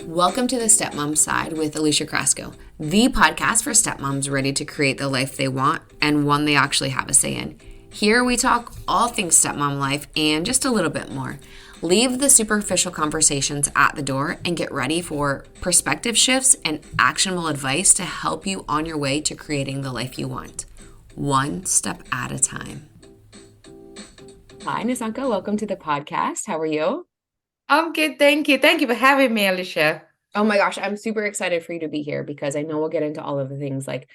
Welcome to the Stepmom Side with Alicia Crasco, the podcast for stepmoms ready to create the life they want and one they actually have a say in. Here we talk all things stepmom life and just a little bit more. Leave the superficial conversations at the door and get ready for perspective shifts and actionable advice to help you on your way to creating the life you want, one step at a time. Hi, Nisanka. Welcome to the podcast. How are you? I'm good, thank you. Thank you for having me, Alicia. Oh my gosh, I'm super excited for you to be here because I know we'll get into all of the things like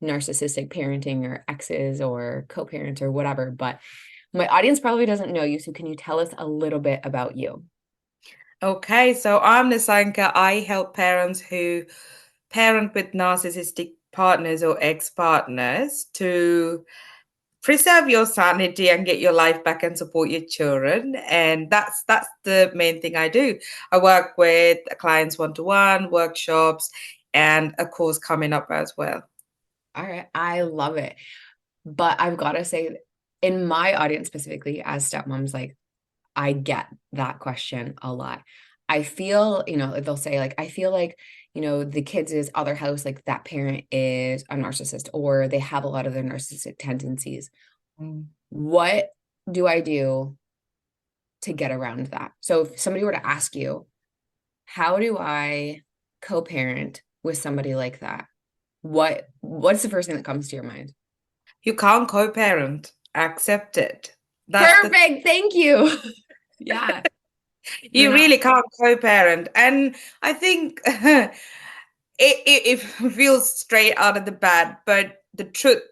narcissistic parenting or exes or co-parents or whatever, but my audience probably doesn't know you. So can you tell us a little bit about you? Okay, so I'm Nisanka. I help parents who parent with narcissistic partners or ex-partners to preserve your sanity and get your life back and support your children. And that's the main thing I do. I work with clients one-to-one, workshops, and a course coming up as well. All right, I love it. But I've got to say, in my audience specifically, as stepmoms, like I get that question a lot. I feel, they'll say like, I feel like, the kids' other house, like that parent is a narcissist or they have a lot of their narcissistic tendencies. What do I do to get around that? So if somebody were to ask you, how do I co-parent with somebody like that? What's the first thing that comes to your mind? You can't co-parent. Accept it. Perfect. Thank you. Yeah. You're You not. really can't co-parent. And I think it feels straight out of the bat, but the truth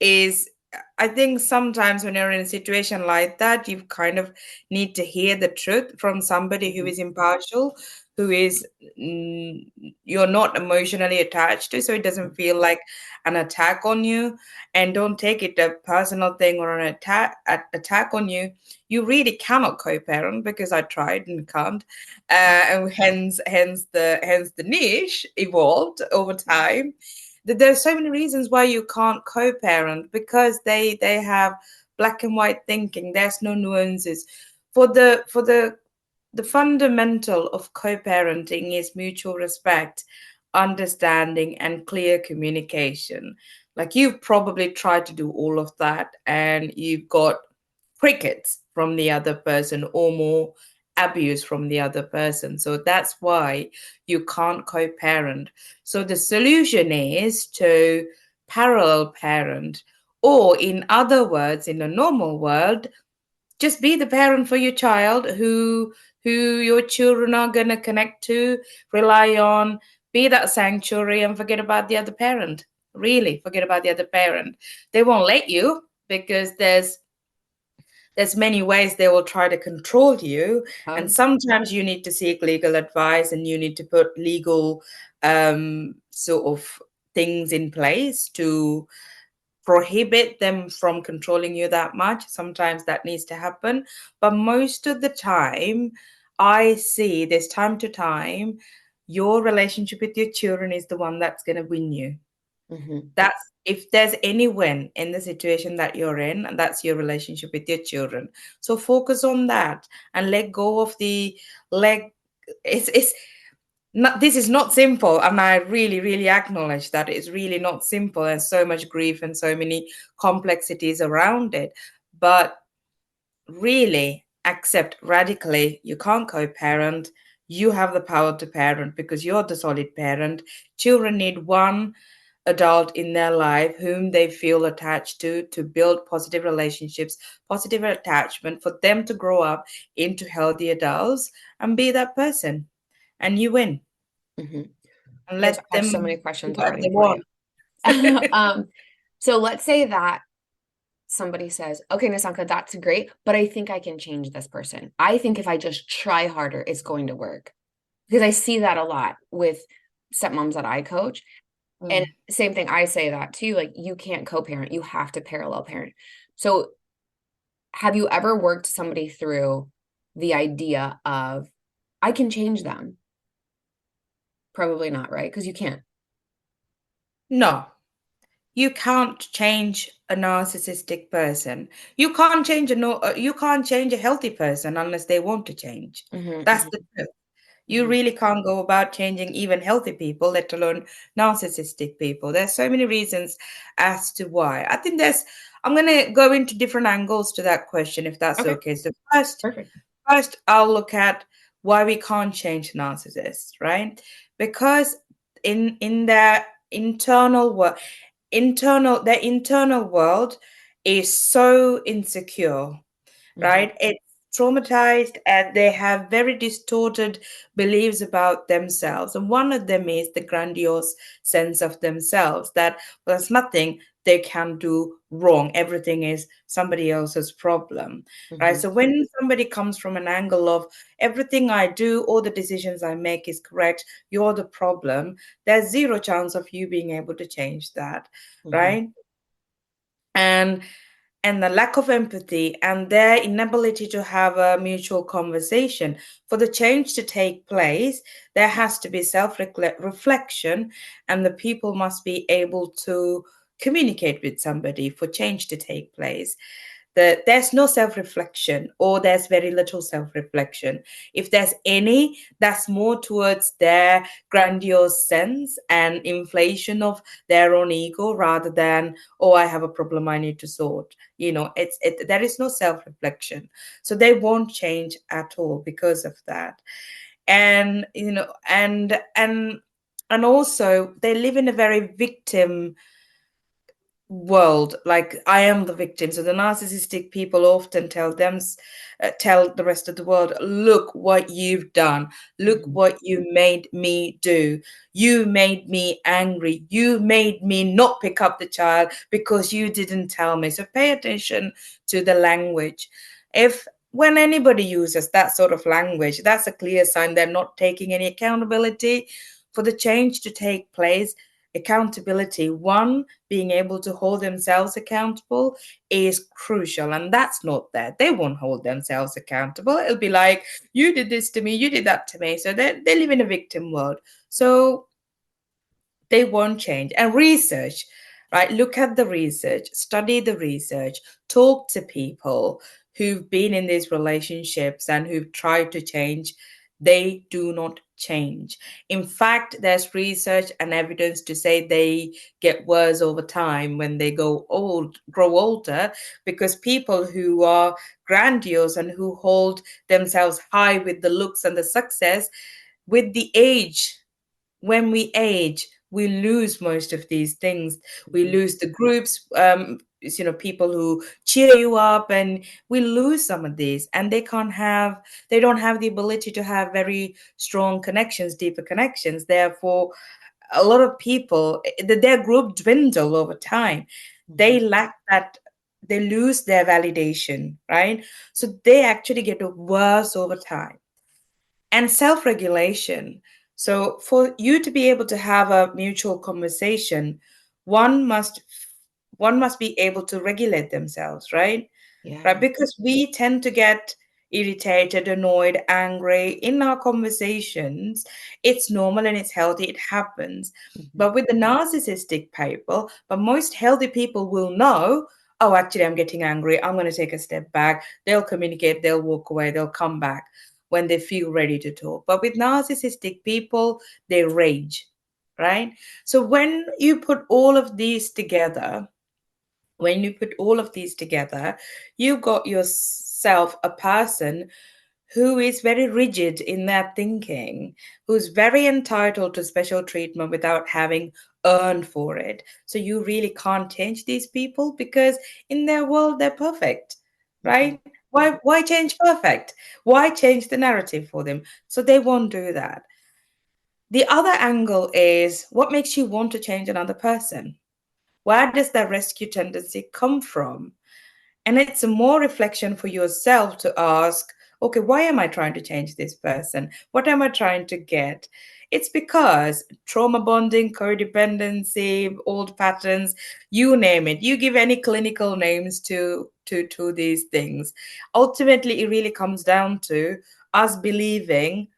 is, I think sometimes when you're in a situation like that, you kind of need to hear the truth from somebody who is impartial, who is you're not emotionally attached to, so it doesn't feel like an attack on you, and don't take it a personal thing or an attack on you. You really cannot co-parent because I tried and can't, and hence the niche evolved over time. There's so many reasons why you can't co-parent because they have black and white thinking. There's no nuances. For the fundamental of co-parenting is mutual respect, understanding, and clear communication. Like you've probably tried to do all of that and you've got crickets from the other person or more abuse from the other person. So that's why you can't co-parent. So the solution is to parallel parent, or in other words, in a normal world, just be the parent for your child who your children are going to connect to, rely on, be that sanctuary, and forget about the other parent. Really forget about the other parent. They won't let you because there's many ways they will try to control you, and sometimes you need to seek legal advice and you need to put legal sort of things in place to prohibit them from controlling you that much. Sometimes that needs to happen, but most of the time I see this time to time your relationship with your children is the one that's going to win you. That's if there's any win in the situation that you're in, and that's your relationship with your children. So focus on that and let go of the leg. It's not, this is not simple, and I really, really acknowledge that it's really not simple, and so much grief and so many complexities around it. But really accept radically you can't co-parent. You have the power to parent because you're the solid parent. Children need one adult in their life whom they feel attached to build positive relationships, positive attachment, for them to grow up into healthy adults and be that person. And you win. And I let have them so many do questions what already they for you. want. So let's say that somebody says, okay, Nisanka, that's great, but I think I can change this person. I think if I just try harder, it's going to work. Because I see that a lot with stepmoms that I coach. And same thing, I say that too, like you can't co-parent, you have to parallel parent. So have you ever worked somebody through the idea of, I can change them? Probably not, right? Because you can't. No, you can't change a narcissistic person. You can't change you can't change a healthy person unless they want to change. That's the truth. You Mhm. really can't go about changing even healthy people, let alone narcissistic people. There's so many reasons as to why. I'm going to go into different angles to that question, if that's Okay, okay. So perfect. first I'll look at why we can't change narcissists, right? Because in their internal work, their internal world is so insecure, Mhm. right? It's traumatized and they have very distorted beliefs about themselves. And one of them is the grandiose sense of themselves that there's nothing they can do wrong. Everything is somebody else's problem, right? Mhm. So when somebody comes from an angle of everything I do, all the decisions I make is correct, you're the problem, there's zero chance of you being able to change that, Mhm. right? And the lack of empathy and their inability to have a mutual conversation. For the change to take place, there has to be self reflection, and the people must be able to communicate with somebody for change to take place. There's no self-reflection, or there's very little self-reflection. If there's any, that's more towards their grandiose sense and inflation of their own ego, rather than, oh, I have a problem I need to sort. There is no self-reflection, so they won't change at all because of that. And and also they live in a very victim world, like I am the victim. So the narcissistic people often tell the rest of the world, look what you've done, look Mhm. what you made me do, you made me angry, you made me not pick up the child because you didn't tell me. So pay attention to the language. If When anybody uses that sort of language, that's a clear sign they're not taking any accountability for the change to take place. Accountability, one, being able to hold themselves accountable, is crucial, and that's not there. They won't hold themselves accountable. It'll be like, you did this to me, you did that to me. So they live in a victim world, so they won't change. And research, right? Look at the research, study the research, talk to people who've been in these relationships and who've tried to change. They do not change. In fact, there's research and evidence to say they get worse over time when they grow older, because people who are grandiose and who hold themselves high with the looks and the success, with the age, when we age, we lose most of these things. We Mhm. lose the groups, people who cheer you up, and we lose some of these. And they don't have the ability to have very strong connections, deeper connections. Therefore, a lot of people, their group dwindle over time. They Mhm. lack that. They lose their validation, right? So they actually get worse over time. And self regulation. So, for you to be able to have a mutual conversation, one must one must be able to regulate themselves, right? Right, Yeah. because we tend to get irritated, annoyed, angry in our conversations. It's normal and it's healthy, it happens. Mhm. But with the narcissistic people, but most healthy people will know, oh, actually, I'm getting angry, I'm going to take a step back. They'll communicate, they'll walk away, they'll come back when they feel ready to talk. But with narcissistic people, they rage, right? So when you put all of these together, you got yourself a person who is very rigid in their thinking, who's very entitled to special treatment without having earned for it. So you really can't change these people, because in their world they're perfect, Mhm. right? Why change perfect? Why change the narrative for them? So they won't do that. The other angle is, what makes you want to change another person? Where does that rescue tendency come from? And it's a more reflection for yourself to ask, okay, why am I trying to change this person? What am I trying to get? It's because trauma bonding, codependency, old patterns, you name it. You give any clinical names to these things. Ultimately, it really comes down to us believing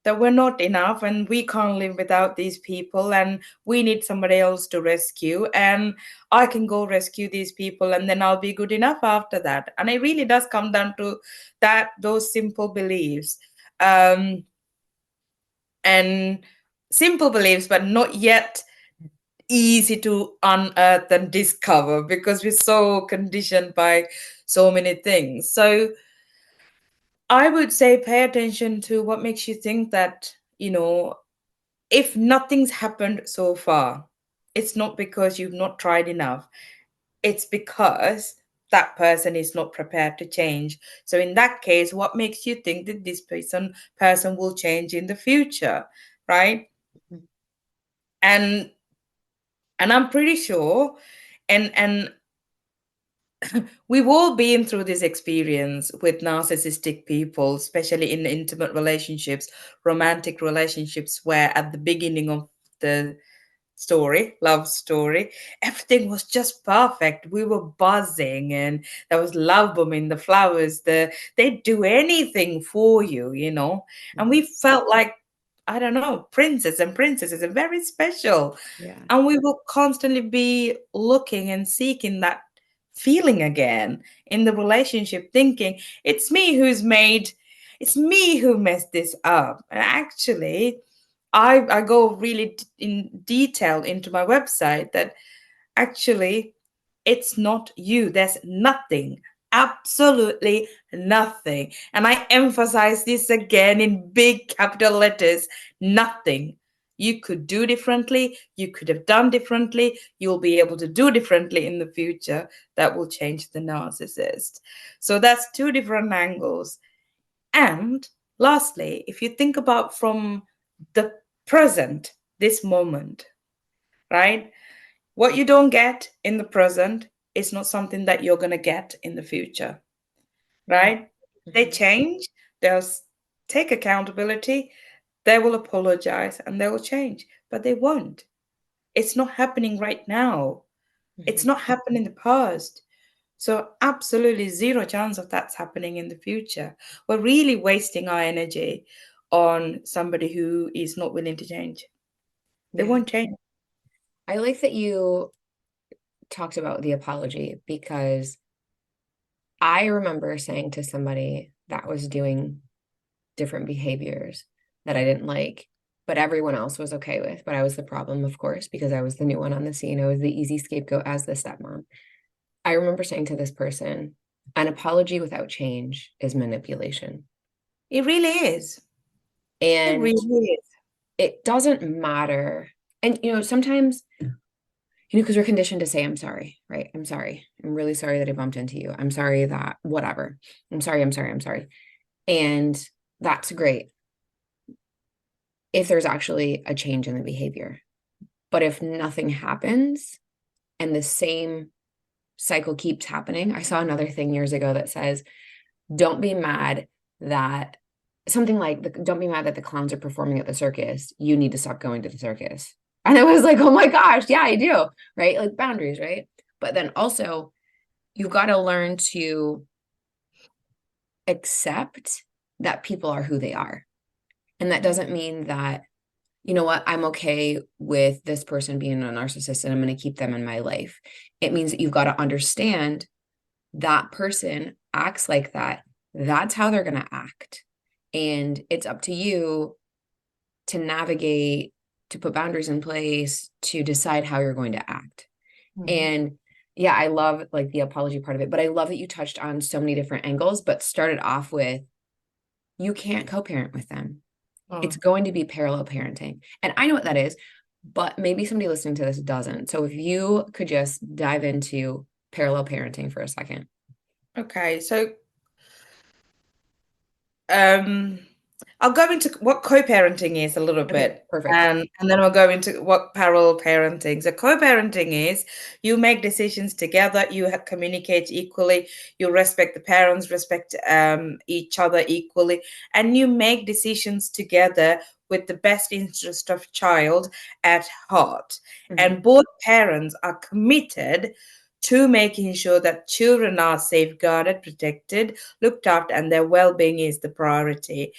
that we're not enough and we can't live without these people, and we need somebody else to rescue, and I can go rescue these people and then I'll be good enough after that. And it really does come down to those simple beliefs. um and simple beliefs, but not yet easy to unearth and discover because we're so conditioned by so many things. So I would say pay attention to what makes you think that, if nothing's happened so far, it's not because you've not tried enough. It's because that person is not prepared to change. So in that case, what makes you think that this person will change in the future, right? Mhm. And I'm pretty sure, and we've all been through this experience with narcissistic people, especially in intimate relationships, romantic relationships, where at the beginning of the love story, everything was just perfect. We were buzzing and there was love booming, the flowers, they'd do anything for you. And we Mhm. felt like, I don't know, princesses and very special. Yeah. And we will constantly be looking and seeking that feeling again in the relationship, thinking it's me who messed this up. And actually, I go really in detail into my website that actually it's not you. There's nothing, absolutely nothing. And I emphasize this again in big capital letters, nothing. You could do differently, you could have done differently, you'll be able to do differently in the future that will change the narcissist. So that's two different angles. And lastly, if you think about from the present, this moment, right? What you don't get in the present is not something that you're going to get in the future, Mhm. right? They Mhm. change, they'll take accountability, they will apologize, and they will change, but they won't. It's not happening right now. It's Mhm. not happened in the past. So, absolutely zero chance of that's happening in the future. We're really wasting our energy on somebody who is not willing to change. They Yeah. won't change. I like that you talked about the apology because I remember saying to somebody that was doing different behaviors that I didn't like, but everyone else was okay with. But I was the problem, of course, because I was the new one on the scene. I was the easy scapegoat as the stepmom. I remember saying to this person, an apology without change is manipulation. It really is. It And really is. it doesn't matter. And, sometimes, because we're conditioned to say, I'm sorry, right? I'm sorry. I'm really sorry that I bumped into you. I'm sorry that whatever. I'm sorry. I'm sorry. I'm sorry. And that's great if there's actually a change in the behavior. But if nothing happens and the same cycle keeps happening, I saw another thing years ago that says, don't be mad that something like, don't be mad that the clowns are performing at the circus. You need to stop going to the circus. And I was like, oh my gosh, yeah, I do. Right. Like boundaries. Right. But then also, you've got to learn to accept that people are who they are. And that doesn't mean that, you know what, I'm okay with this person being a narcissist and I'm going to keep them in my life. It means that you've got to understand that person acts like that. That's how they're going to act. And it's up to you to navigate, to put boundaries in place, to decide how you're going to act. Mhm. And yeah, I love like the apology part of it, but I love that you touched on so many different angles, but started off with you can't co-parent with them. It's Oh, going to be parallel parenting. And I know what that is, but maybe somebody listening to this doesn't. So if you could just dive into parallel parenting for a second. okay. So, um, I'll go into what co-parenting is a little Okay, bit, perfect. and then I'll go into what parallel parenting. So, co-parenting is you make decisions together, you communicate equally, you respect the parents, respect each other equally, and you make decisions together with the best interest of child at heart. Mhm. And both parents are committed to making sure that children are safeguarded, protected, looked after, and their well-being is the priority,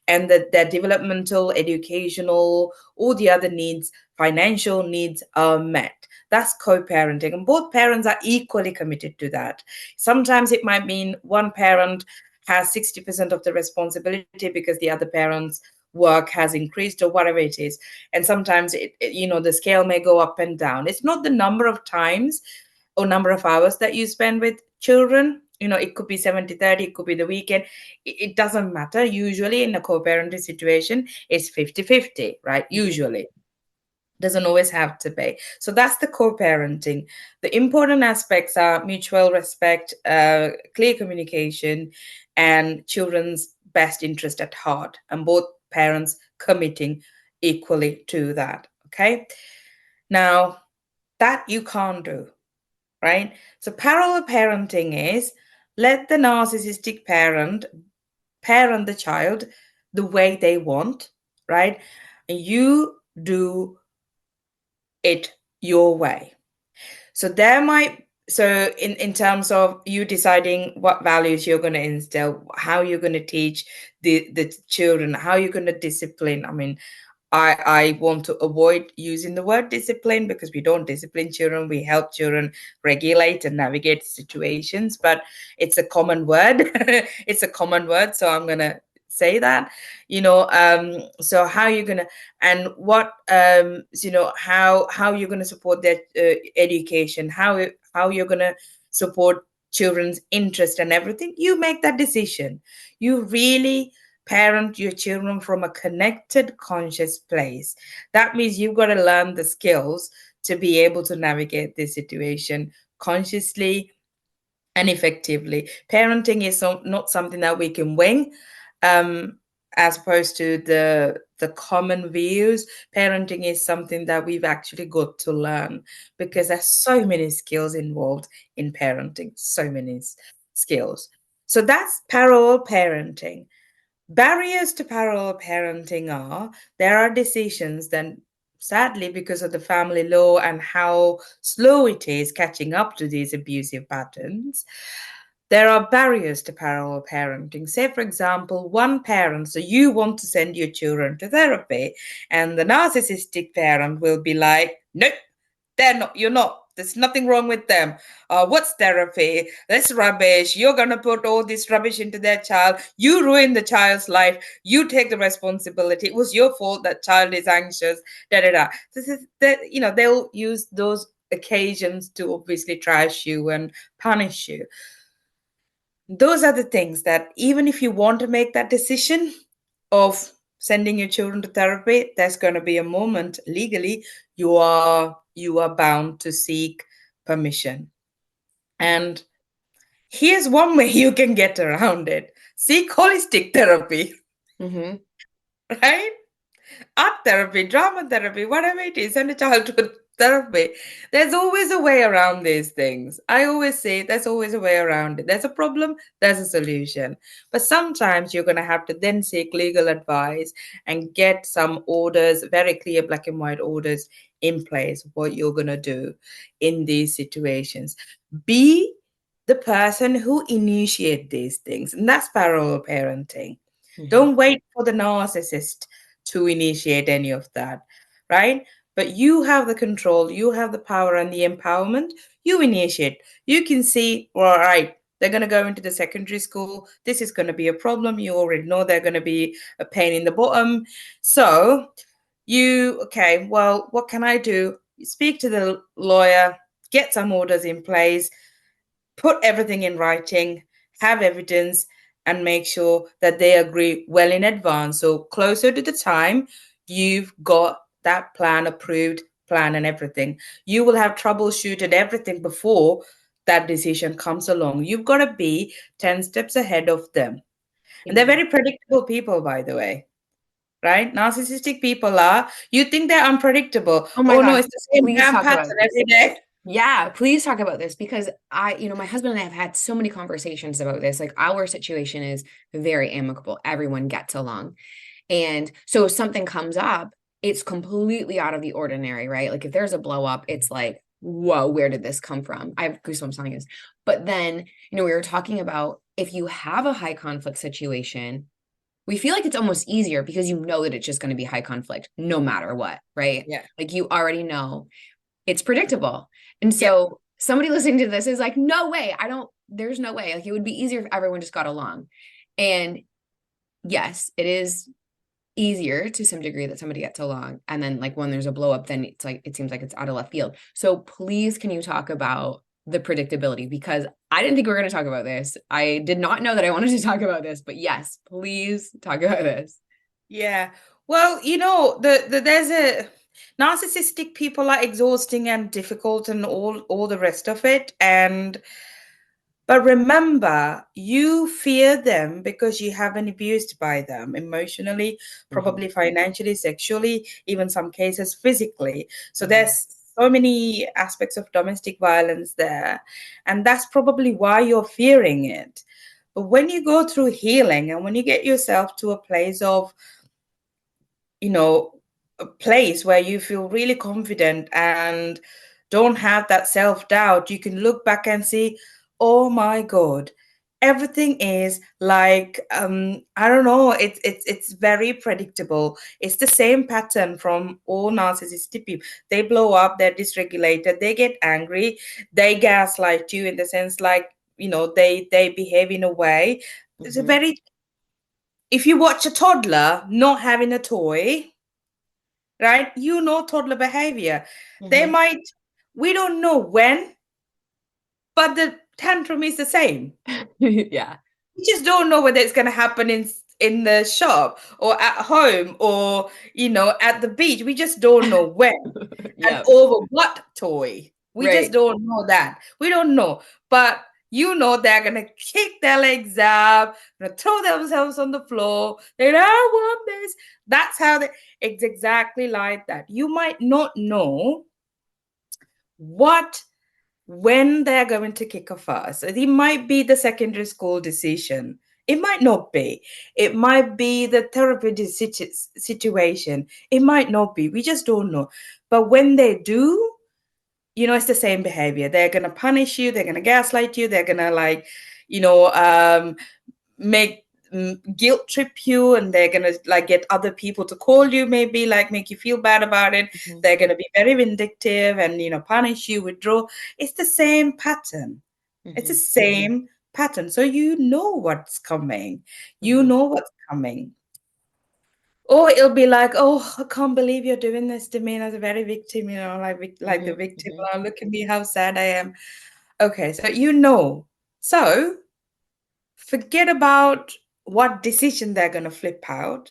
and that their developmental, educational, all the other needs, financial needs are met. That's co-parenting, and both parents are equally committed to that. Sometimes it might mean one parent has 60% of the responsibility because the other parents work has increased or whatever it is. And sometimes the scale may go up and down. It's not the number of times or number of hours that you spend with children. It could be 70-30, it could be the weekend. It doesn't matter. Usually in a co-parenting situation, it's 50-50, right? Usually. Doesn't always have to be. So that's the co-parenting. The important aspects are mutual respect, clear communication, and children's best interest at heart, and both parents committing equally to that. Okay. Now, that you can't do, right? So parallel parenting is let the narcissistic parent the child the way they want, right? And you do it your way. So in terms of you deciding what values you're going to instill, how you're going to teach the children, how you're going to discipline. I mean, I want to avoid using the word discipline because we don't discipline children. We help children regulate and navigate situations, but it's a common word. It's a common word. So I'm going to say that, so how you're going to, and what, how you're going to support their education, how you're going to support children's interest and everything. You make that decision. You really parent your children from a connected, conscious place. That means you've got to learn the skills to be able to navigate this situation consciously and effectively. Parenting is not something that we can wing, as opposed to the common views. Parenting is something that we've actually got to learn, because there's so many skills involved in parenting, so many skills. So that's parallel parenting. Barriers to parallel parenting are there are decisions that, sadly, because of the family law and how slow it is catching up to these abusive patterns, there are barriers to parallel parenting. Say, for example, one parent, so you want to send your children to therapy, and the narcissistic parent will be like, nope, they're not, you're not. There's nothing wrong with them. What's therapy? That's rubbish. You're going to put all this rubbish into their child. You ruin the child's life. You take the responsibility. It was your fault that child is anxious. Da da da. This is that, they'll use those occasions to obviously trash you and punish you. Those are the things that, even if you want to make that decision of sending your children to therapy, there's going to be a moment legally you are bound to seek permission. And here's one way you can get around it: seek holistic therapy. Mm-hmm. Right? Art therapy, drama therapy, whatever it is, and a childhood therapy. There's always a way around these things. I always say there's always a way around it. There's a problem, there's a solution. But sometimes you're going to have to then seek legal advice and get some orders, very clear black and white orders in place, what you're going to do in these situations. Be the person who initiate these things. And that's parallel parenting. Mm-hmm. Don't wait for the narcissist to initiate any of that, right? But you have the control, you have the power and the empowerment. You initiate. You can see, all right, they're going to go into the secondary school. This is going to be a problem. You already know they're going to be a pain in the bottom. So okay, well, what can I do? Speak to the lawyer, get some orders in place, put everything in writing, have evidence, and make sure that they agree well in advance. So closer to the time, you've got that plan approved, plan and everything. You will have troubleshooted everything before that decision comes along. You've got to be 10 steps ahead of them. And they're very predictable people, by the way. Right? Narcissistic people are, you think they're unpredictable. Oh my No, gosh, it's the same please damn talk about pattern this. every day. Yeah, please talk about this, because my husband and I have had so many conversations about this. Like, our situation is very amicable. Everyone gets along. And so if something comes up, it's completely out of the ordinary, right? Like, if there's a blow up, it's like, whoa, where did this come from? I have goosebumps telling this. But then, we were talking about, if you have a high conflict situation, we feel like it's almost easier because you know that it's just going to be high conflict no matter what, right? Yeah. Like, you already know it's predictable. And so somebody listening to this is like, no way, there's no way. Like, it would be easier if everyone just got along. And yes, it is easier to some degree that somebody gets along. And then like when there's a blow up, then it's like, it seems like it's out of left field. So please, can you talk about the predictability? Because I didn't think we were going to talk about this. I did not know that I wanted to talk about this, but yes, please talk about this. Yeah. Well, there's a narcissistic people are exhausting and difficult and all the rest of it. But remember, you fear them because you have been abused by them emotionally, probably financially, sexually, even some cases physically. So there's so many aspects of domestic violence there. And that's probably why you're fearing it. But when you go through healing and when you get yourself to a place of, a place where you feel really confident and don't have that self-doubt, you can look back and see, oh my God, everything is like, I don't know, it's very predictable. It's the same pattern from all narcissistic people. They blow up, they're dysregulated, they get angry, they gaslight you in the sense like, they behave in a way. It's a very, if you watch a toddler not having a toy, right? Toddler behavior. They might, we don't know when, but the tantrum is the same. Yeah. We just don't know whether it's going to happen in the shop or at home or at the beach. We just don't know when and Yeah. over what toy. We just Right. don't know that. We don't know, but they're gonna kick their legs up, gonna throw themselves on the floor. They don't want this. That's how it's exactly like that. You might not know when they're going to kick off first. It might be the secondary school decision. It might not be. It might be the therapy situation. It might not be. We just don't know. But when they do, it's the same behavior. They're going to punish you. They're going to gaslight you. They're going to make guilt trip you, and they're going to get other people to call you, maybe make you feel bad about it. They're going to be very vindictive and punish you, withdraw. It's the same pattern. It's the same pattern. So what's coming. You know what's coming. Or it'll be like, oh, I can't believe you're doing this to me as a very victim, like the victim. Oh, look at me, how sad I am. Okay, so So forget about what decision they're going to flip out,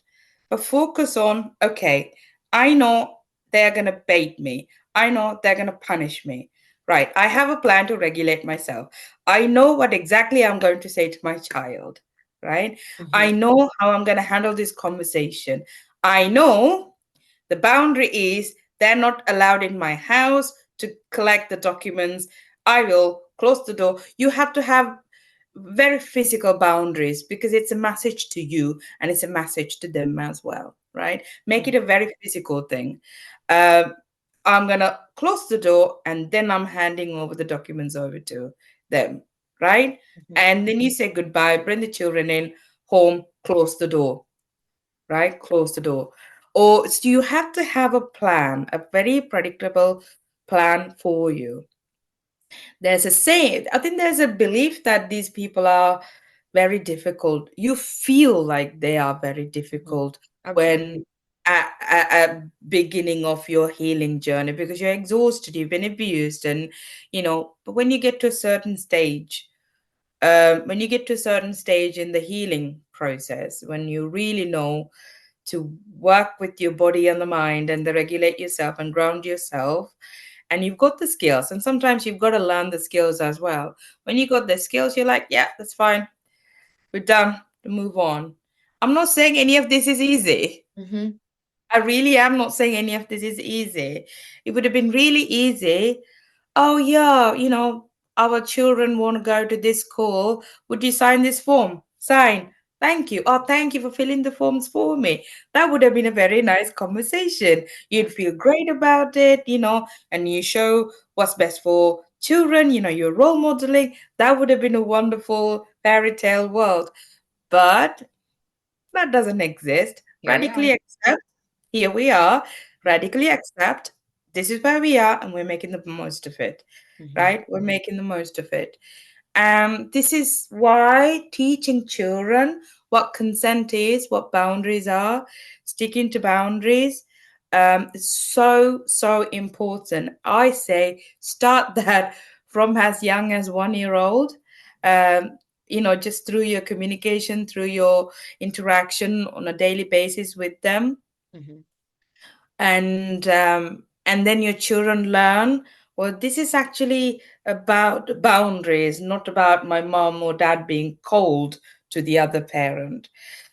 but focus on, okay, I know they're going to bait me. I know they're going to punish me. Right. I have a plan to regulate myself. I know what exactly I'm going to say to my child. Right. I know how I'm going to handle this conversation. I know the boundary is they're not allowed in my house to collect the documents. I will close the door. You have to have very physical boundaries because it's a message to you and it's a message to them as well, right? Make it a very physical thing. I'm gonna close the door and then I'm handing over the documents over to them, right? And then you say goodbye, bring the children in, home, close the door, right? Close the door. Or so you have to have a plan, a very predictable plan for you. There's a saying, I think there's a belief that these people are very difficult. You feel like they are very difficult when at beginning of your healing journey because you're exhausted, you've been abused, and but when you get to a certain stage, in the healing process, when you really know to work with your body and the mind and to regulate yourself and ground yourself, and you've got the skills, and sometimes you've got to learn the skills as well. When you got the skills, you're like, yeah, that's fine, we're done, to move on. I'm not saying any of this is easy. I really am not saying any of this is easy. It would have been really easy. Oh yeah, our children want to go to this school, would you sign this form? Sign. Thank you. Oh, thank you for filling the forms for me. That would have been a very nice conversation. You'd feel great about it, and you show what's best for children, you're role modeling. That would have been a wonderful fairy tale world. But that doesn't exist. Here we Radically are. accept. Here we are. Radically accept. This is where we are, and we're making the most of it. Right? We're making the most of it. This is why teaching children what consent is, what boundaries are, sticking to boundaries. It's so important. I say start that from as young as 1 year old. Um, just through your communication, through your interaction on a daily basis with them, Mhm. and then your children learn, well, this is actually about boundaries, not about my mom or dad being cold to the other parent.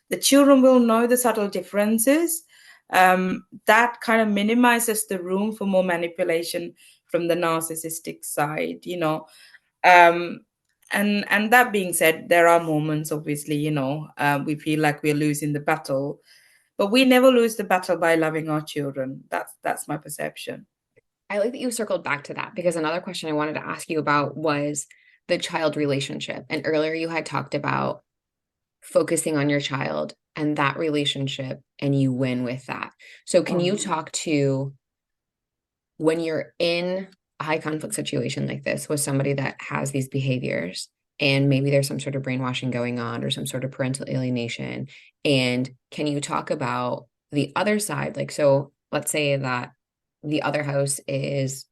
The children will know the subtle differences. That kind of minimizes the room for more manipulation from the narcissistic side, um, and that being said, there are moments, obviously, we feel like we're losing the battle, but we never lose the battle by loving our children. That's my perception. I like that you circled back to that, because another question I wanted to ask you about was the child relationship. And earlier you had talked about focusing on your child and that relationship, and you win with that. So can you talk to when you're in a high conflict situation like this with somebody that has these behaviors, and maybe there's some sort of brainwashing going on or some sort of parental alienation, and can you talk about the other side? Like, so let's say that the other house is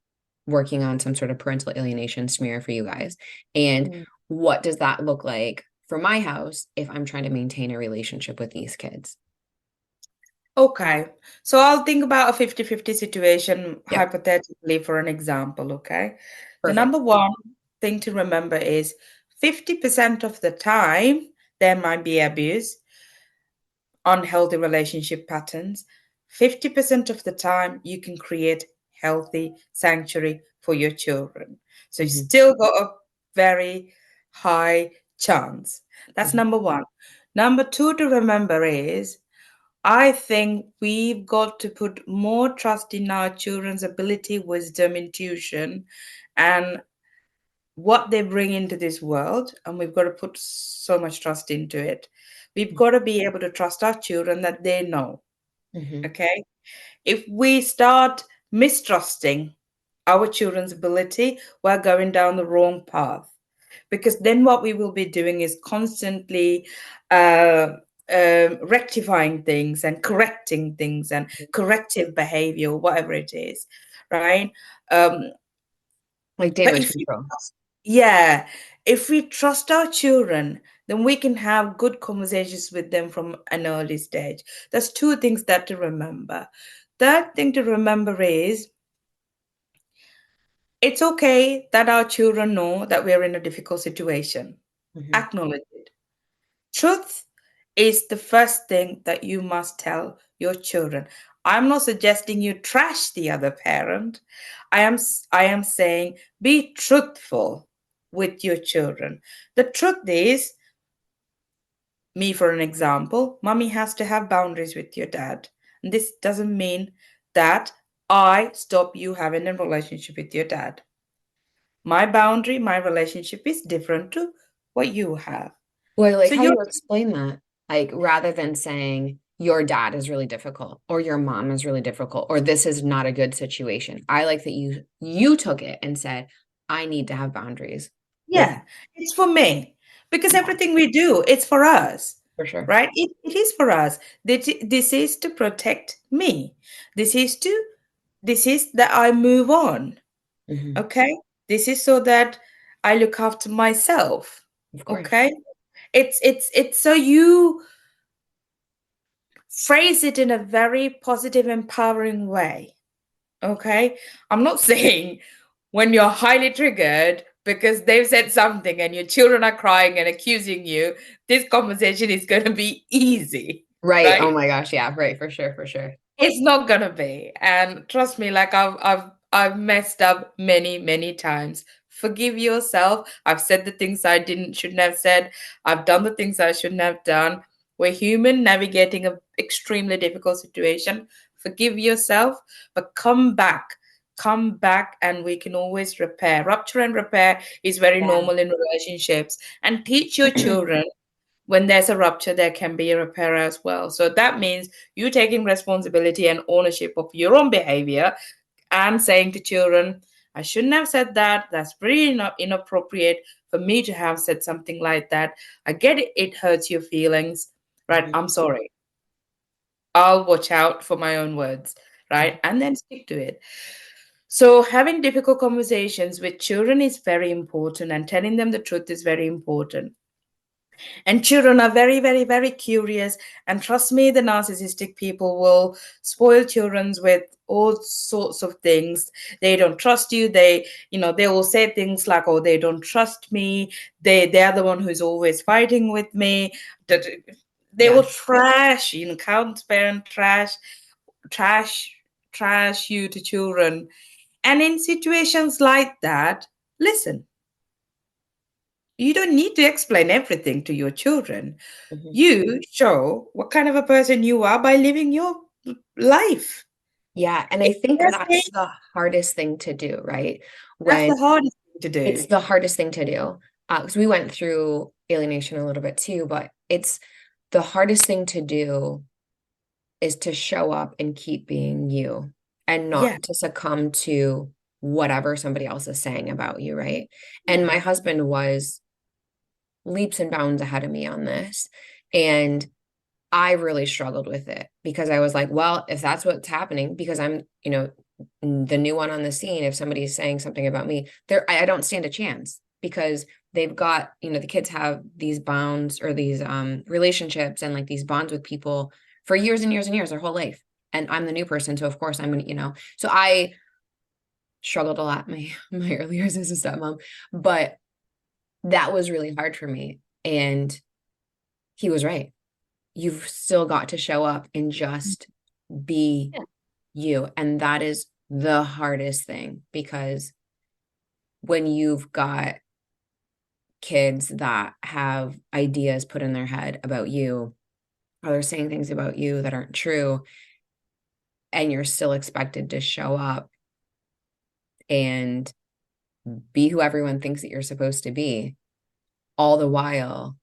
working on some sort of parental alienation smear for you guys, and Mm. what does that look like for my house if I'm trying to maintain a relationship with these kids? Okay, so I'll think about a 50-50 situation Yep. hypothetically for an example, okay? The number Perfect. one thing to remember is 50% of the time there might be abuse, unhealthy relationship patterns. 50% of the time you can create healthy sanctuary for your children. So you Hmm. still got a very high chance. That's Hmm. number one. Number two to remember is I think we've got to put more trust in our children's ability, wisdom, intuition, and what they bring into this world. And we've got to put so much trust into it. We've got to be able to trust our children that they know. Hmm. Okay. If we start mistrusting our children's ability, we're going down the wrong path. Because then what we will be doing is constantly uh, rectifying things and correcting things and corrective behavior, whatever it is, right? Um, Like but damage if we, control. yeah, if we trust our children, then we can have good conversations with them from an early stage. There's two things that to remember. Third thing to remember is it's okay that our children know that we're in a difficult situation. Hmm. Acknowledge it. Truth is the first thing that you must tell your children. I'm not suggesting you trash the other parent. I am saying be truthful with your children. The truth is, me for an example, mommy has to have boundaries with your dad. And this doesn't mean that I stop you having a relationship with your dad. My boundary, my relationship is different to what you have. Well, I like So how you're you explain that. Like, rather than saying your dad is really difficult or your mom is really difficult or this is not a good situation. I like that you took it and said, I need to have boundaries with, Yeah, it's for me because yeah, everything we do, it's for us, for sure. right? It is for us. This is to protect me. This is to, this is that I move on. Hmm. Okay. This is so that I look after myself. Of course. Okay. It's so you phrase it in a very positive, empowering way. Okay. I'm not saying when you're highly triggered because they've said something and your children are crying and accusing you, this conversation is going to be easy, Right. right? Oh my gosh. Yeah. Right. For sure. For sure. It's not going to be. And trust me, like I've messed up many times. Forgive yourself. I've said the things I didn't shouldn't have said. I've done the things I shouldn't have done. We're human navigating an extremely difficult situation. Forgive yourself, but come back. Come back, and we can always repair. Rupture and repair is very Yeah. normal in relationships. And teach your children when there's a rupture, there can be a repair as well. So that means you taking responsibility and ownership of your own behavior and saying to children, I shouldn't have said that. That's pretty inappropriate for me to have said something like that. I get it, it hurts your feelings. right? I'm sorry. I'll watch out for my own words, right? And then stick to it. So, having difficult conversations with children is very important, and telling them the truth is very important. And children are very, very, very curious. And trust me, the narcissistic people will spoil children with all sorts of things. They don't trust you. They will say things like, "Oh, they don't trust me. They're the one who's always fighting with me." That they Yeah. will trash, counter parent trash, trash you to children. And in situations like that, listen, you don't need to explain everything to your children. Mhm. You show what kind of a person you are by living your life. Yeah. And I If think they're saying that's the hardest thing to do, right? that's When the hardest thing to it's do. the hardest thing to do. Because we went through alienation a little bit too, but it's the hardest thing to do is to show up and keep being you and Yeah, not to succumb to whatever somebody else is saying about you, right? yeah, And my husband was leaps and bounds ahead of me on this. And I really struggled with it because I was like, well, if that's what's happening, because I'm, the new one on the scene, if somebody's saying something about me, I don't stand a chance because they've got, the kids have these bonds or these relationships and like these bonds with people for years and years and years, their whole life. And I'm the new person. So of course I'm gonna, so I struggled a lot my early years as a stepmom, but that was really hard for me. And he was right. You've still got to show up and just be yeah, you. And that is the hardest thing because when you've got kids that have ideas put in their head about you, or they're saying things about you that aren't true, and you're still expected to show up and be who everyone thinks that you're supposed to be, all the while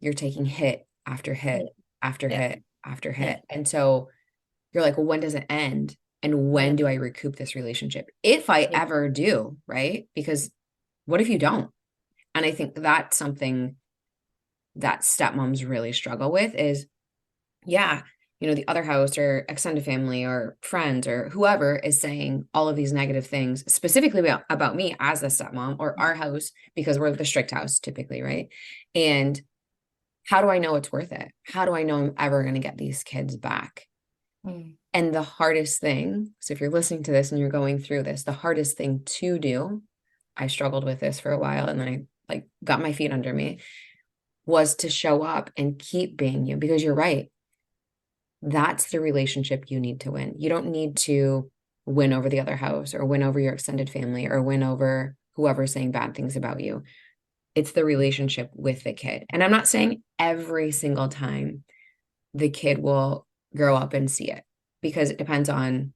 you're taking hit after yeah, hit after yeah, hit after yeah, hit. And so you're like, well, when does it end? And yeah, when do I recoup this relationship? If I yeah. ever do, right? Because what if you don't? And I think that's something that stepmoms really struggle with is, yeah, the other house or extended family or friends or whoever is saying all of these negative things specifically about me as a stepmom or our house because we're the strict house typically, right? And how do I know it's worth it? How do I know I'm ever going to get these kids back? Mm. And the hardest thing, so if you're listening to this and you're going through this, the hardest thing to do, I struggled with this for a while and then I like got my feet under me, was to show up and keep being you because you're right. That's the relationship you need to win. You don't need to win over the other house or win over your extended family or win over whoever's saying bad things about you. It's the relationship with the kid. And I'm not saying every single time the kid will grow up and see it because it depends on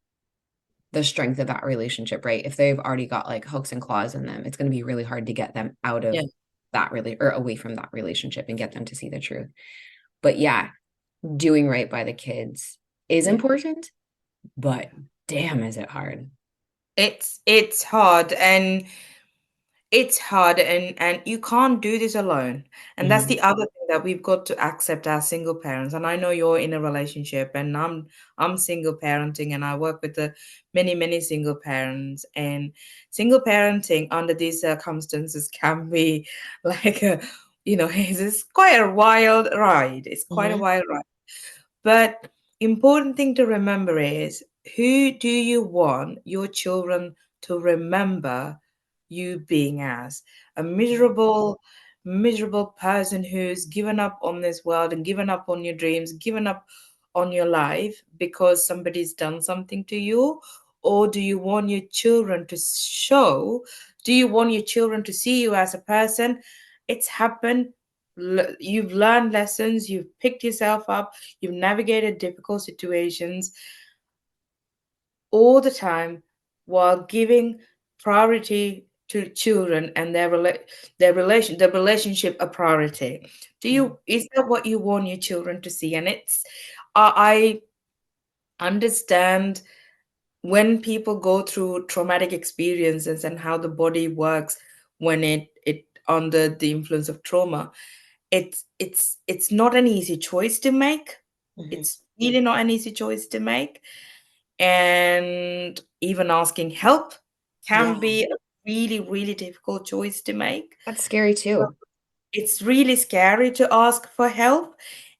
the strength of that relationship, right? If they've already got like hooks and claws in them, it's going to be really hard to get them out of Yeah. that really or away from that relationship and get them to see the truth. But yeah, doing right by the kids is Yeah. important, but damn, is it hard? It's hard, and and you can't do this alone. And that's Mhm. the other thing that we've got to accept as single parents. And I know you're in a relationship, and I'm single parenting, and I work with the many single parents. And single parenting under these circumstances can be like it's quite a wild ride. It's quite a Mhm. wild ride. But important thing to remember is, who do you want your children to remember you being as? A miserable person who's given up on this world and given up on your dreams, given up on your life because somebody's done something to you? Or do you want your children to show, do you want your children to see you as a person? It's happened. You've learned lessons, you've picked yourself up, you've navigated difficult situations all the time while giving priority to children and their relationship a priority. Mhm. Is that what you want your children to see? And I understand when people go through traumatic experiences and how the body works when it under the influence of trauma. it's not an easy choice to make. Mhm. It's really not an easy choice to make. And even asking help can Yeah, be a really, really difficult choice to make. that's scary too. It's really scary to ask for help,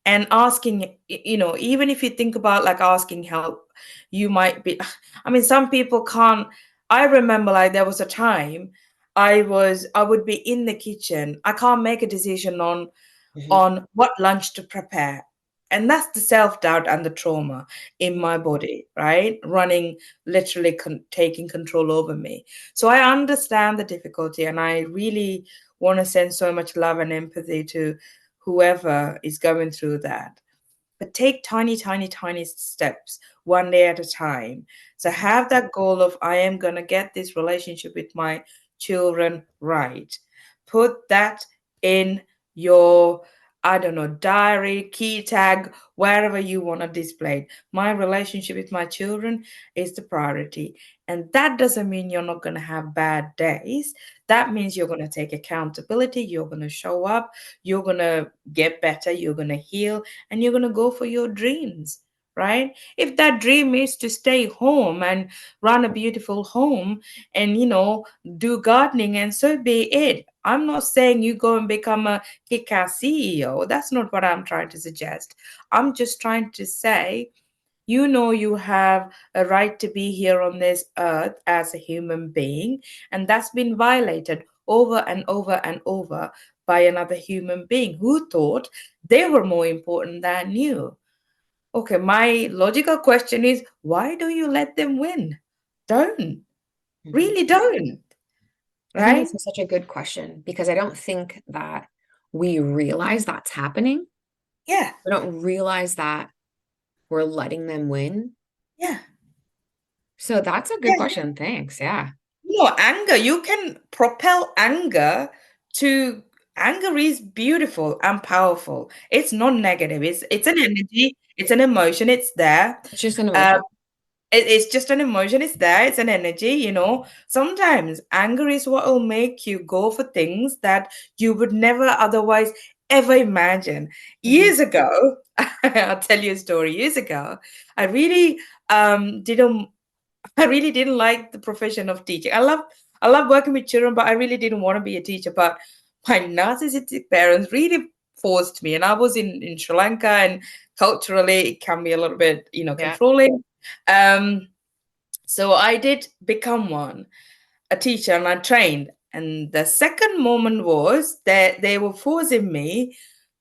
and asking, even if you think about like asking help, you might be, I mean, some people can't. I remember like there was a time I would be in the kitchen. I can't make a decision on Mhm. what lunch to prepare. And that's the self doubt and the trauma in my body, right? Running, literally taking control over me. So I understand the difficulty, and I really want to send so much love and empathy to whoever is going through that. But take tiny, tiny, tiny steps one day at a time. So have that goal of, I am going to get this relationship with my children right. Put that in your, I don't know, diary, key tag, wherever you want to display it. My relationship with my children is the priority. And that doesn't mean you're not going to have bad days. That means you're going to take accountability, you're going to show up, you're going to get better, you're going to heal, and you're going to go for your dreams, right? If that dream is to stay home and run a beautiful home and, do gardening, and so be it. I'm not saying you go and become a kick-ass CEO. That's not what I'm trying to suggest. I'm just trying to say, you have a right to be here on this earth as a human being, and that's been violated over and over and over by another human being who thought they were more important than you. Okay, my logical question is, why do you let them win? Don't. Mhm. Really don't. I think Right? that's such a good question because I don't think that we realize that's happening. Yeah. We don't realize that we're letting them win. Yeah. So that's a good Yeah. question. Thanks. Yeah. Anger, you can propel anger to anger is beautiful and powerful. It's not negative. It's an energy, it's an emotion, it's there. It's just an Uh, emotion. it's just an emotion, it's there, it's an energy. Sometimes anger is what will make you go for things that you would never otherwise ever imagine. Mhm. Years ago, I'll tell you a story. Years ago, I really didn't I really didn't like the profession of teaching. I love working with children, but I really didn't want to be a teacher. But my narcissistic parents really forced me, and I was in Sri Lanka, and culturally it can be a little bit, Yeah. controlling. Um, so I did become a teacher, and I trained. And the second moment was that they were forcing me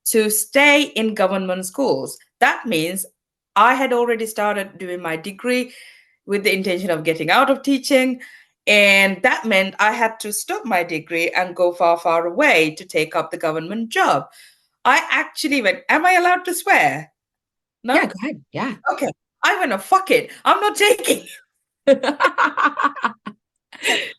to stay in government schools. That means I had already started doing my degree with the intention of getting out of teaching. And that meant I had to stop my degree and go far, far away to take up the government job. I actually went, am I allowed to swear? Yeah. No? Go ahead. Yeah. Okay. I went, oh, fuck it. I'm not taking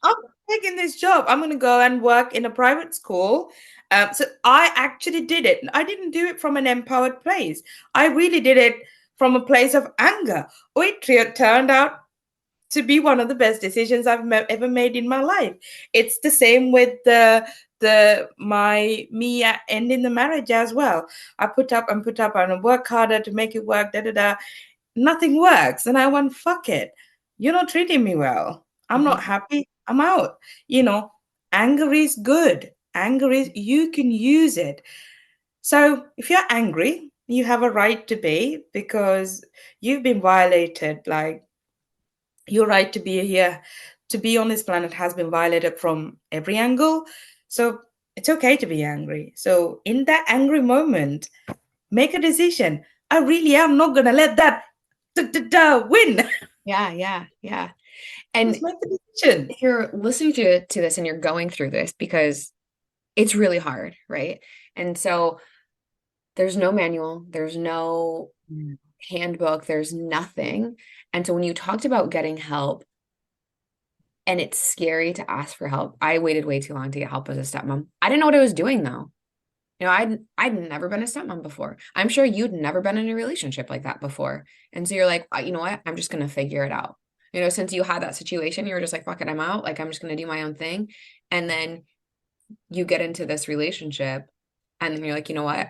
I'm taking this job. I'm going to go and work in a private school. So I actually did it. I didn't do it from an empowered place. I really did it from a place of anger. Oh, it turned out to be one of the best decisions I've ever made in my life. It's the same with ending the marriage as well. I put up and put up and I work harder to make it work. Da da da. Nothing works, and I went, fuck it. You're not treating me well. I'm not Mhm. happy. I'm out. You know, Anger is good. Anger is, you can use it. So if you're angry, you have a right to be, because you've been violated. Like, your right to be here, to be on this planet, has been violated from every angle. So it's okay to be angry. So in that angry moment, make a decision. I really am not going to let that win. Yeah. Yeah. Yeah. And Just make the decision. if you're listening to this and you're going through this because it's really hard, right? And so there's no manual, there's no Mm. handbook, there's nothing. And so when you talked about getting help, and it's scary to ask for help. I waited way too long to get help as a stepmom. I didn't know what I was doing though. I'd never been a stepmom before. I'm sure you'd never been in a relationship like that before. And so you're like, you know what? I'm just gonna figure it out. Since you had that situation, you were just like, fuck it, I'm out. Like I'm just gonna do my own thing. And then you get into this relationship And then you're like, you know what?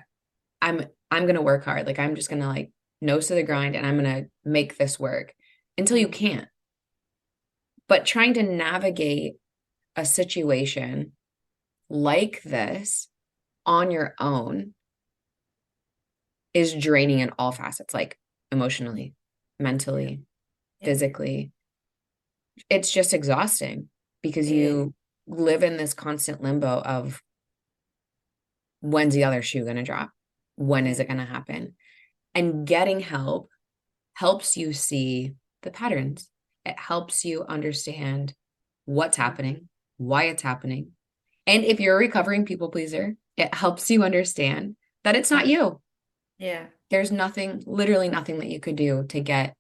I'm I'm gonna work hard. Like I'm just gonna like nose to the grind and I'm gonna make this work until you can't. But trying to navigate a situation like this on your own is draining in all facets, like emotionally, Yeah. mentally, Yeah. physically. It's just exhausting because Yeah. you live in this constant limbo of when's the other shoe going to drop? When is Yeah. it going to happen? And getting help helps you see the patterns. It helps you understand what's happening, why it's happening. And if you're a recovering people pleaser, it helps you understand that it's not you. Yeah. There's nothing, literally nothing that you could do to get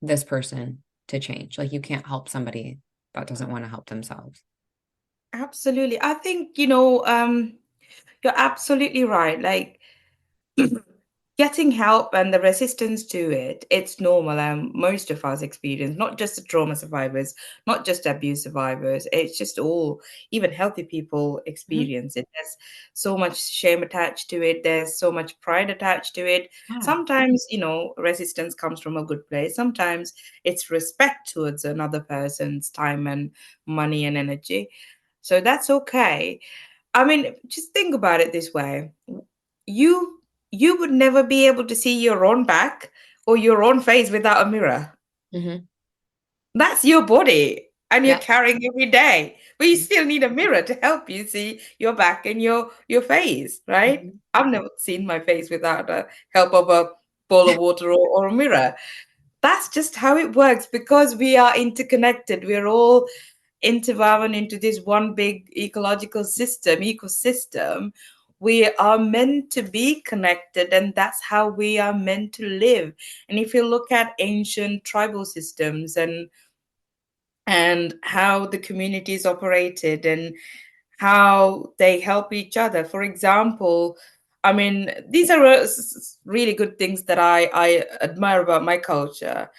this person to change. Like you can't help somebody that doesn't want to help themselves. Absolutely. I think, you're absolutely right. Like getting help and the resistance to it, it's normal. And most of us experience, not just the trauma survivors, not just abuse survivors, it's just all, even healthy people Mhm. experience it. There's so much shame attached to it, there's so much pride attached to it. Yeah. Sometimes, resistance comes from a good place. Sometimes it's respect towards another person's time and money and energy. So that's okay. I mean, just think about it this way. You you would never be able to see your own back or your own face without a mirror. Hmm. That's your body and you're Yeah. carrying every day. But you still need a mirror to help you see your back and your face, right? Mhm. I've never seen my face without the help of a bowl of water or a mirror. That's just how it works because we are interconnected. We're all interwoven into this one big ecosystem. We are meant to be connected, and that's how we are meant to live. And if you look at ancient tribal systems and how the communities operated and how they help each other. For example, I mean, these are really good things that I admire about my culture.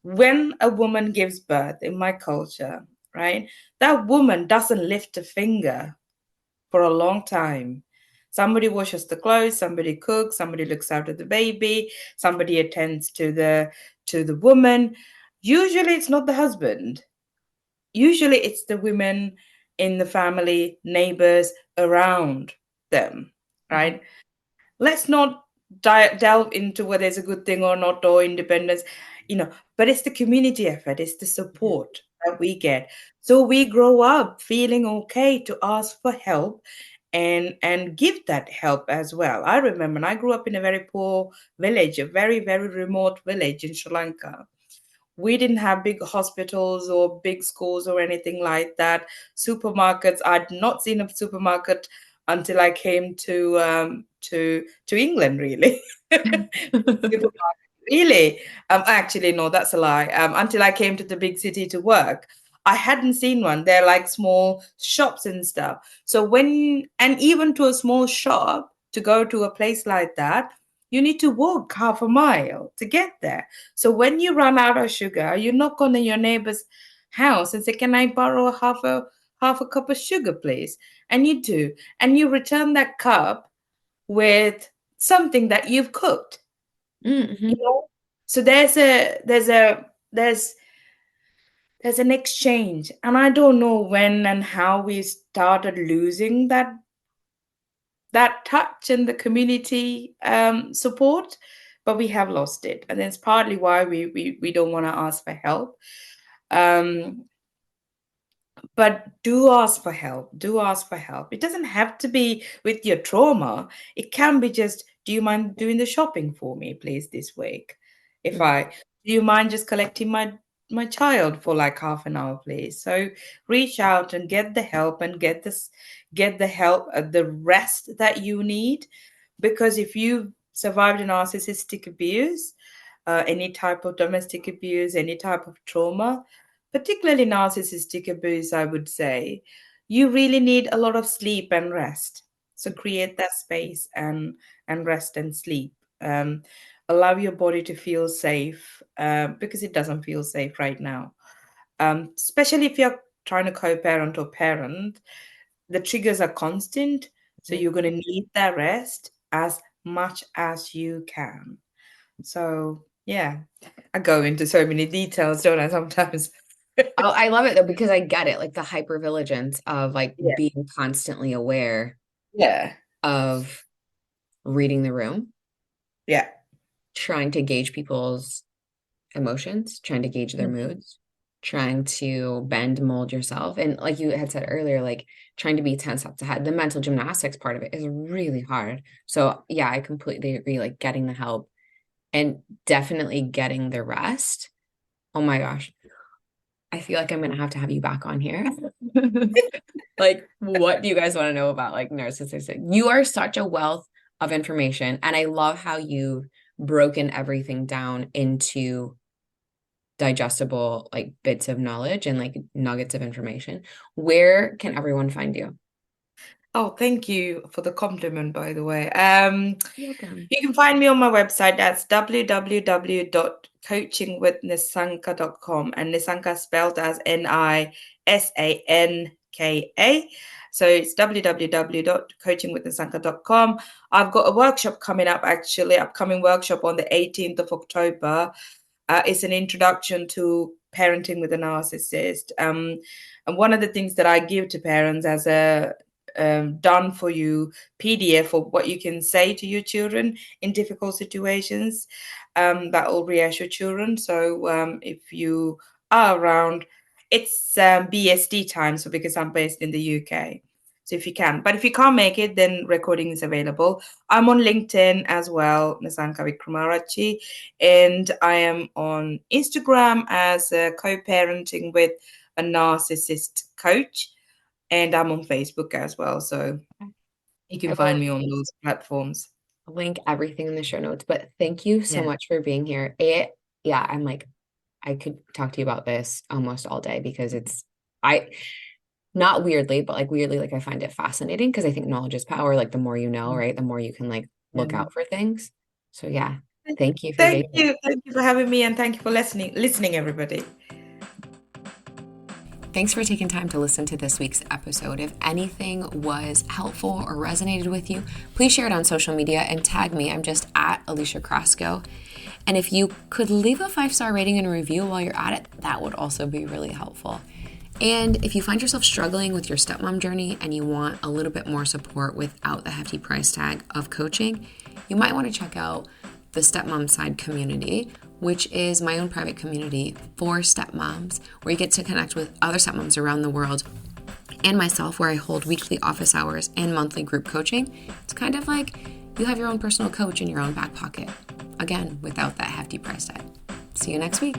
When a woman gives birth in my culture, right, that woman doesn't lift a finger for a long time. Somebody washes the clothes, somebody cooks, somebody looks after the baby, somebody attends to the woman. Usually it's not the husband. Usually it's the women in the family, neighbors around them, Mhm. right? Let's not delve into whether it's a good thing or not or independence, but it's the community effort, it's the Mhm. support that we get. So we grow up feeling okay to ask for help and give that help as well. I remember when I grew up in a very poor village, a very, very remote village in Sri Lanka. We didn't have big hospitals or big schools or anything like that. Supermarkets, I'd not seen a supermarket until I came to England, really. Supermarket, really. Actually, no, that's a lie. Until I came to the big city to work, I hadn't seen one. They're like small shops and stuff. So and even to a small shop, to go to a place like that, you need to walk half a mile to get there. So when you run out of sugar, you knock on your neighbor's house and say, "Can I borrow half a cup of sugar, please?" And you do, and you return that cup with something that you've cooked. You Mhm. know, so there's an exchange, and I don't know when and how we started losing that touch and the community support, but we have lost it, and that's partly why we don't want to ask for help. Um, but do ask for help. Do ask for help. It doesn't have to be with your trauma. It can be just, do you mind doing the shopping for me, please, this week? If Mhm. I, do you mind just collecting my child for like half an hour, please? So reach out and get the help and get the help, the rest that you need. Because if you survived a narcissistic abuse, any type of domestic abuse, any type of trauma, particularly narcissistic abuse, I would say, you really need a lot of sleep and rest. So create that space and rest and sleep. Allow your body to feel safe because it doesn't feel safe right now. Especially if you're trying to co-parent or parent, the triggers are constant. So you're going to need that rest as much as you can. So, yeah, I go into so many details, don't I, sometimes? Oh, I love it though, because I get it, like the hypervigilance of like Yeah. being constantly aware Yeah. of reading the room, Yeah. trying to gauge people's emotions, trying to gauge their Mhm. moods, trying to bend, mold yourself. And like you had said earlier, like trying to be 10 steps ahead. The mental gymnastics part of it is really hard. So yeah, I completely agree. Like getting the help and definitely getting the rest. Oh my gosh. I feel like I'm gonna have you back on here. Like, what do you guys want to know about like narcissistic? You are such a wealth of information, and I love how you've broken everything down into digestible like bits of knowledge and like nuggets of information. Where can everyone find you? Oh, thank you for the compliment, by the way. You're welcome. You can find me on my website. That's www.coachingwithnisanka.com, and Nisanka spelled as Nisanka. So it's www.coachingwithnisanka.com. I've got a workshop coming up, actually, upcoming workshop on the 18th of October. It's an introduction to parenting with a narcissist. And one of the things that I give to parents as a done for you PDF of what you can say to your children in difficult situations, that will reassure children. So if you are around, it's BST time, so because I'm based in the UK. So if you can, but if you can't make it, then recording is available. I'm on LinkedIn as well, Nisanka Wickramarachchi, and I am on Instagram as co-parenting with a narcissist coach, and I'm on Facebook as well. So you can I will find me on those platforms. link everything in the show notes, but thank you so Yeah. much for being here. Yeah, I'm like, I could talk to you about this almost all day because I, not weirdly, but like weirdly, like I find it fascinating because I think knowledge is power. Like the more you know, right, the more you can like look Yeah. out for things. So yeah, thank you for Thank being here. you. Thank you for having me, and thank you for listening, everybody. Thanks for taking time to listen to this week's episode. If anything was helpful or resonated with you, please share it on social media and tag me. I'm just at Alicia Crasco. And if you could leave a 5-star rating and a review while you're at it, that would also be really helpful. And if you find yourself struggling with your stepmom journey and you want a little bit more support without the hefty price tag of coaching, you might want to check out the Stepmom Side community, which is my own private community for stepmoms, where you get to connect with other stepmoms around the world and myself, where I hold weekly office hours and monthly group coaching. It's kind of like you have your own personal coach in your own back pocket. Again, without that hefty price tag. See you next week.